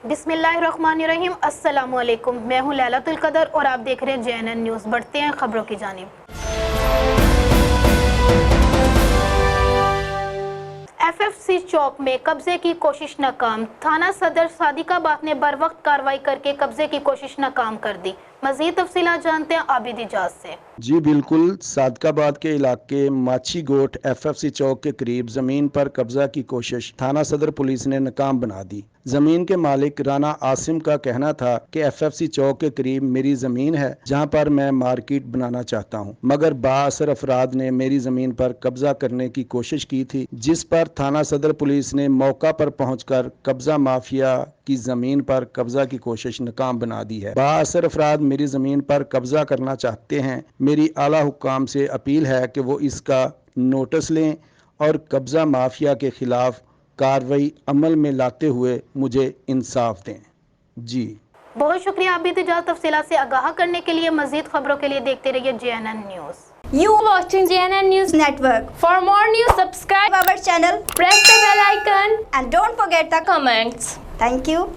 बिस्मिल्लाहिर्रहमानिर्रहीम, अस्सलामु अलैकुम। मैं हूँ लैलतुल कदर और आप देख रहे हैं JNN न्यूज़। बढ़ते हैं खबरों की जानिब। FFC चौक में कब्जे की कोशिश नाकाम। थाना सदर सादिकाबाद ने बर वक्त कार्रवाई करके कब्जे की कोशिश नाकाम कर दी। मजीद तफसीलात जानते हैं आबिद इजाज से। जी बिल्कुल, सादकाबाद के इलाके माछी गोट FFC चौक के करीब जमीन पर कब्जा की कोशिश थाना सदर पुलिस ने नाकाम बना दी। जमीन के मालिक राना आसिम का कहना था कि FFC चौक के करीब मेरी जमीन है जहां पर मैं मार्केट बनाना चाहता हूं, मगर बाअसर अफराद ने मेरी जमीन पर कब्जा करने की कोशिश की थी, जिस पर थाना सदर पुलिस ने मौका पर पहुंचकर कब्जा माफिया की जमीन पर कब्जा की कोशिश नाकाम बना दी है। बाअसर अफराद मेरी जमीन पर कब्जा करना चाहते हैं। मेरी आला हुक्काम से अपील है कि वो इसका नोटिस लें और कब्जा माफिया के खिलाफ कार्रवाई अमल में लाते हुए मुझे इंसाफ दें। जी बहुत शुक्रिया आबिद इजाज। तफसीलात से आगाह करने के लिए मजीद खबरों के लिए देखते रहिए JNN news. You watching JNN News Network. For more news, subscribe our channel, press the bell icon, and don't forget the comments. Thank you.